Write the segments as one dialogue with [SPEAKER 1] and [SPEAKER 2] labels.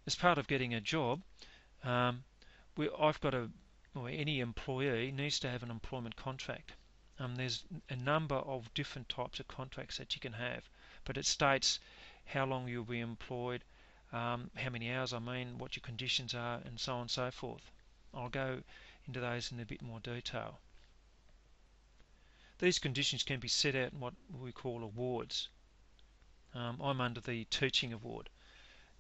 [SPEAKER 1] as part of getting a job, um, I've got or any employee needs to have an employment contract. There's a number of different types of contracts that you can have, but it states how long you'll be employed, how many hours, what your conditions are, and so on and so forth. I'll go into those in a bit more detail. These conditions can be set out in what we call awards. I'm under the teaching award.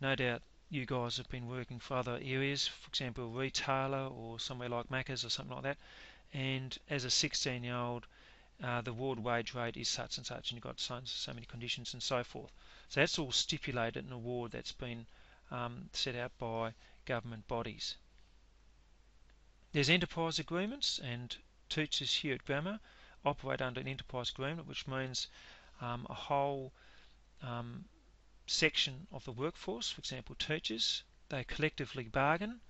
[SPEAKER 1] No doubt you guys have been working for other areas, for example, a retailer or somewhere like Macca's or something like that, and as a 16-year-old, the award wage rate is such and such, and you've got so many conditions and so forth. So that's all stipulated in an award that's been set out by government bodies. There's enterprise agreements, and teachers here at Grammar operate under an enterprise agreement, which means a whole section of the workforce, for example teachers, they collectively bargain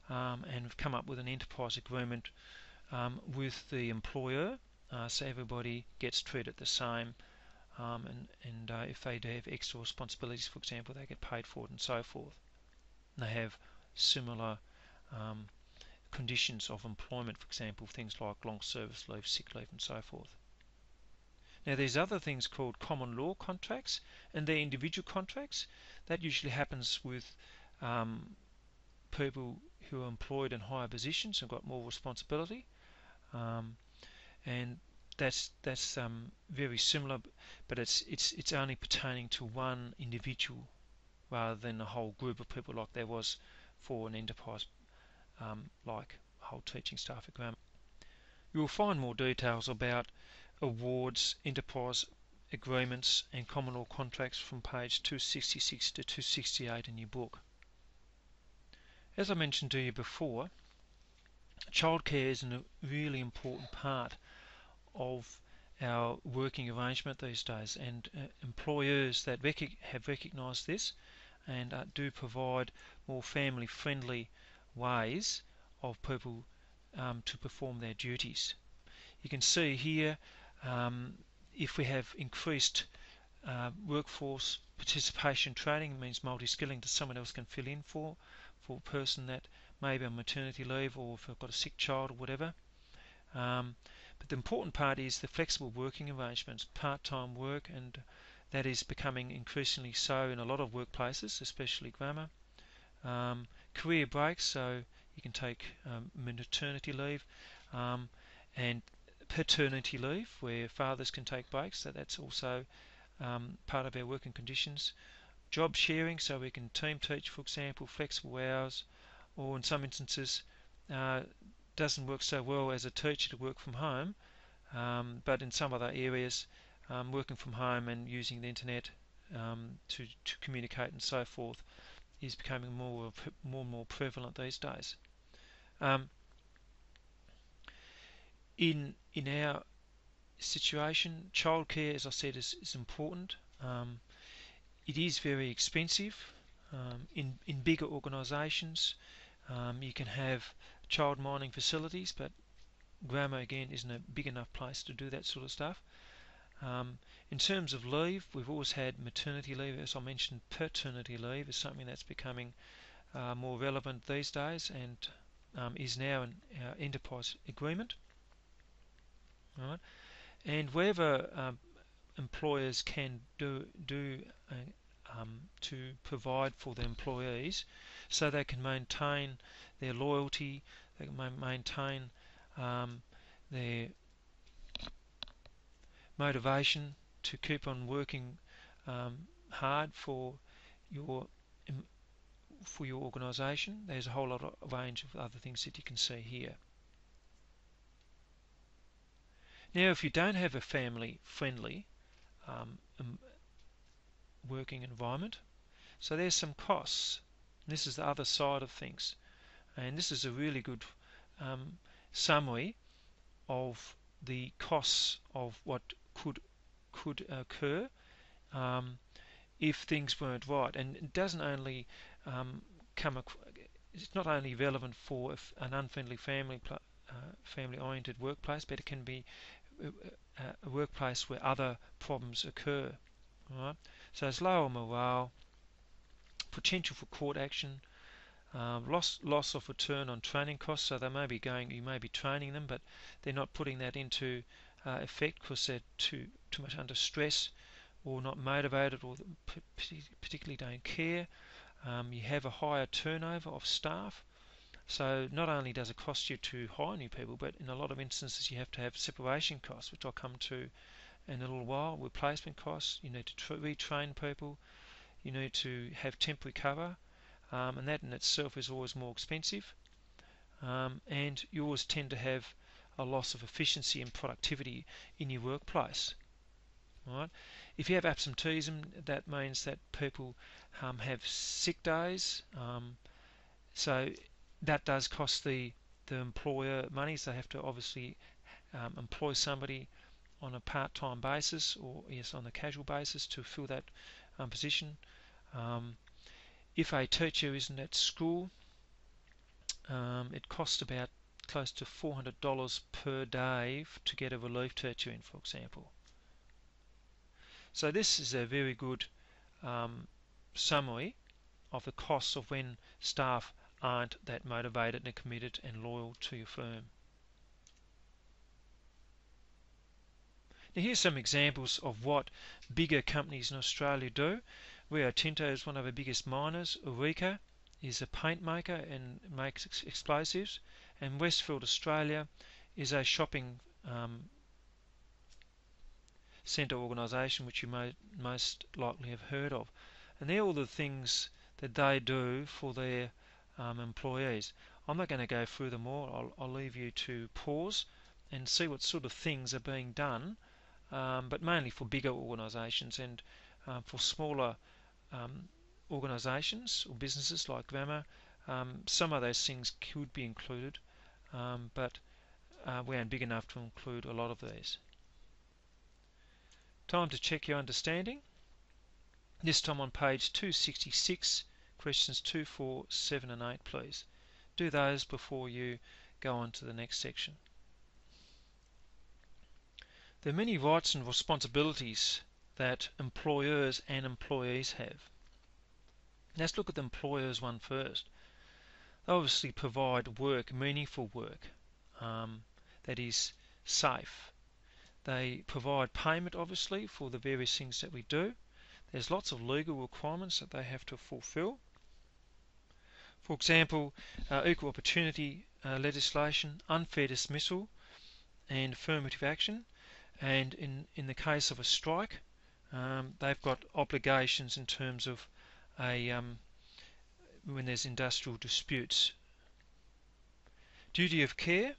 [SPEAKER 1] and have come up with an enterprise agreement with the employer, so everybody gets treated the same, and if they do have extra responsibilities, for example, they get paid for it and so forth. And they have similar conditions of employment, for example, things like long service leave, sick leave, and so forth. Now there's other things called common law contracts, and they're individual contracts. That usually happens with people who are employed in higher positions and got more responsibility, and that's very similar, but it's only pertaining to one individual rather than a whole group of people like there was for an enterprise, like whole teaching staff at Grammar. You will find more details about awards, enterprise agreements and common law contracts from page 266 to 268 in your book. As I mentioned to you before, childcare is a really important part of our working arrangement these days, and employers that have recognised this and do provide more family friendly ways of people to perform their duties. You can see here, if we have increased workforce participation training, it means multi-skilling that someone else can fill in for a person that may be on maternity leave, or if they've got a sick child or whatever. But the important part is the flexible working arrangements, part-time work, and that is becoming increasingly so in a lot of workplaces, especially Grammar. Career breaks, so you can take maternity leave, and paternity leave, where fathers can take breaks, so that's also part of our working conditions. Job sharing, so we can team teach, for example, flexible hours, or in some instances doesn't work so well as a teacher to work from home, but in some other areas, working from home and using the internet to communicate and so forth is becoming more and more prevalent these days. In our situation, childcare, as I said, is important. It is very expensive. In bigger organisations, you can have child minding facilities, but Grammar again isn't a big enough place to do that sort of stuff. In terms of leave, we've always had maternity leave. As I mentioned, paternity leave is something that's becoming more relevant these days, and is now in our enterprise agreement. Right? And wherever employers can do to provide for their employees, so they can maintain their loyalty, they can maintain their motivation to keep on working hard for your organisation. There's a whole lot of range of other things that you can see here. Now, if you don't have a family-friendly working environment, so there's some costs. And this is the other side of things, and this is a really good summary of the costs of what could occur if things weren't right. And it doesn't only it's not only relevant for an unfriendly family-oriented workplace, but it can be a workplace where other problems occur. Right? So it's lower morale, potential for court action, loss of return on training costs. So you may be training them, but they're not putting that into effect because they're too much under stress, or not motivated, or particularly don't care. You have a higher turnover of staff. So not only does it cost you to hire new people, but in a lot of instances you have to have separation costs, which I'll come to in a little while. Replacement costs. You need to retrain people. You need to have temporary cover, and that in itself is always more expensive. And you always tend to have a loss of efficiency and productivity in your workplace. Right? If you have absenteeism, that means that people have sick days. So that does cost the employer money. So they have to obviously employ somebody on a part-time basis, or yes, on a casual basis, to fill that position. If a teacher isn't at school, it costs about close to $400 per day to get a relief teacher in, for example. So this is a very good summary of the costs of when staff aren't that motivated and committed and loyal to your firm. Now here's some examples of what bigger companies in Australia do. Rio Tinto is one of the biggest miners. Orica is a paint maker and makes explosives. And Westfield Australia is a shopping centre organisation which you most likely have heard of. And they're all the things that they do for their employees. I'm not going to go through them all. I'll leave you to pause and see what sort of things are being done, but mainly for bigger organisations, and for smaller organisations or businesses like Grammar, some of those things could be included, but we aren't big enough to include a lot of these. Time to check your understanding. This time on page 266, questions 2, 4, 7 and 8, please. Do those before you go on to the next section. There are many rights and responsibilities that employers and employees have. Let's look at the employers one first. They obviously provide work, meaningful work, that is safe. They provide payment, obviously, for the various things that we do. There's lots of legal requirements that they have to fulfill. For example, equal opportunity legislation, unfair dismissal, and affirmative action. And in the case of a strike, they've got obligations in terms of when there's industrial disputes. Duty of care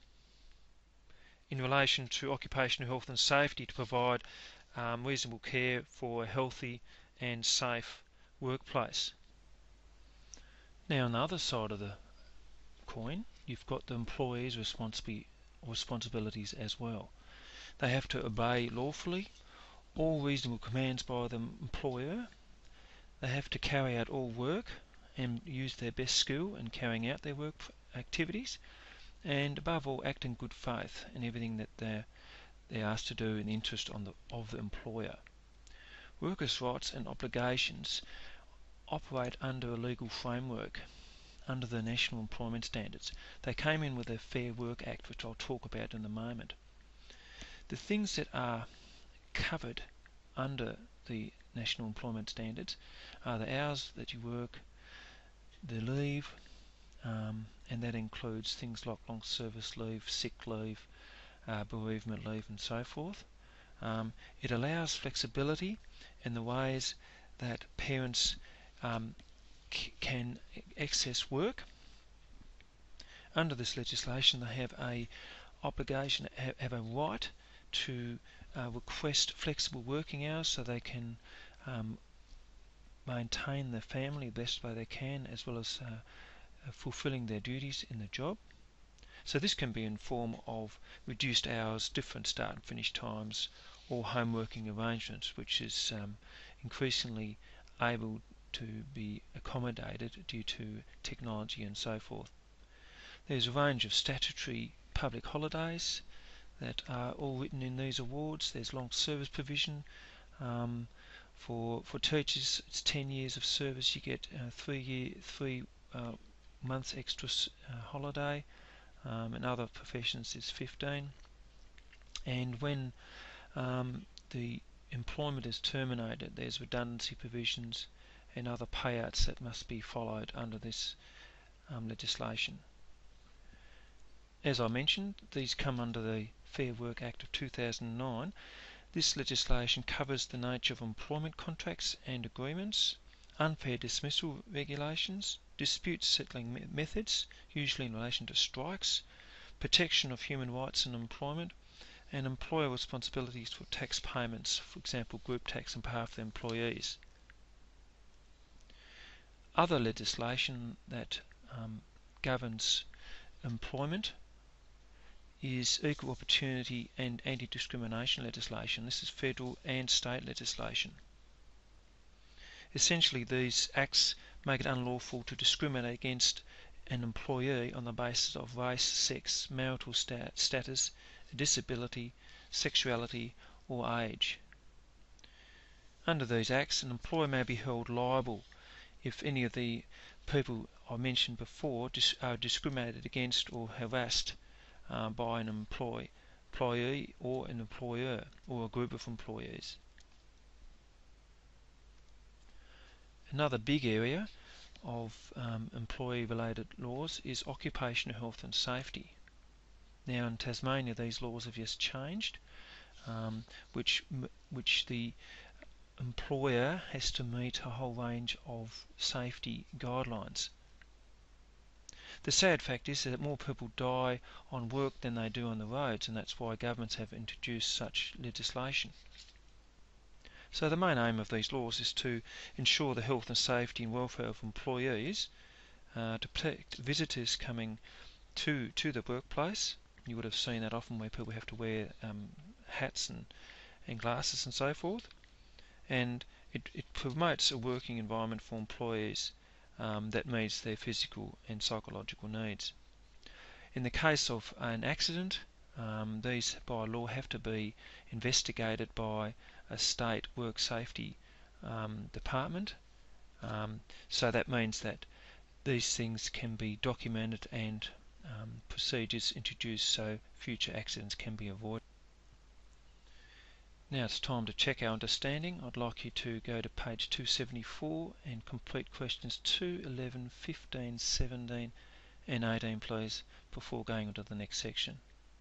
[SPEAKER 1] in relation to occupational health and safety, to provide reasonable care for a healthy and safe workplace. Now on the other side of the coin, you've got the employees' responsibilities as well. They have to obey lawfully all reasonable commands by the employer. They have to carry out all work and use their best skill in carrying out their work activities, and above all act in good faith in everything that they're asked to do in the interest of the employer. Workers' rights and obligations operate under a legal framework, under the National Employment Standards. They came in with a Fair Work Act, which I'll talk about in a moment. The things that are covered under the National Employment Standards are the hours that you work, the leave, and that includes things like long service leave, sick leave, bereavement leave and so forth. It allows flexibility in the ways that parents can access work. Under this legislation they have a obligation, have a right to request flexible working hours so they can maintain their family the best way they can, as well as fulfilling their duties in the job. So this can be in form of reduced hours, different start and finish times, or home working arrangements, which is increasingly able to be accommodated due to technology and so forth. There's a range of statutory public holidays that are all written in these awards. There's long service provision For teachers, it's 10 years of service. You get 3 months extra holiday. In other professions, it's 15. And when the employment is terminated, there's redundancy provisions and other payouts that must be followed under this legislation. As I mentioned, these come under the Fair Work Act of 2009. This legislation covers the nature of employment contracts and agreements, unfair dismissal regulations, dispute settling methods, usually in relation to strikes, protection of human rights in employment, and employer responsibilities for tax payments, for example group tax on behalf of the employees. Other legislation that governs employment is equal opportunity and anti-discrimination legislation. This is federal and state legislation. Essentially, these acts make it unlawful to discriminate against an employee on the basis of race, sex, marital status, disability, sexuality, or age. Under these acts, an employer may be held liable if any of the people I mentioned before are discriminated against or harassed by an employee or an employer or a group of employees. Another big area of employee-related laws is occupational health and safety. Now in Tasmania these laws have just changed, which the employer has to meet a whole range of safety guidelines. The sad fact is that more people die on work than they do on the roads, and that's why governments have introduced such legislation. So the main aim of these laws is to ensure the health and safety and welfare of employees, to protect visitors coming to the workplace. You would have seen that often where people have to wear hats and glasses and so forth. And it promotes a working environment for employees that meets their physical and psychological needs. In the case of an accident, these by law have to be investigated by a state work safety department. So that means that these things can be documented and procedures introduced so future accidents can be avoided. Now it's time to check our understanding. I'd like you to go to page 274 and complete questions 2, 11, 15, 17 and 18 please before going on to the next section.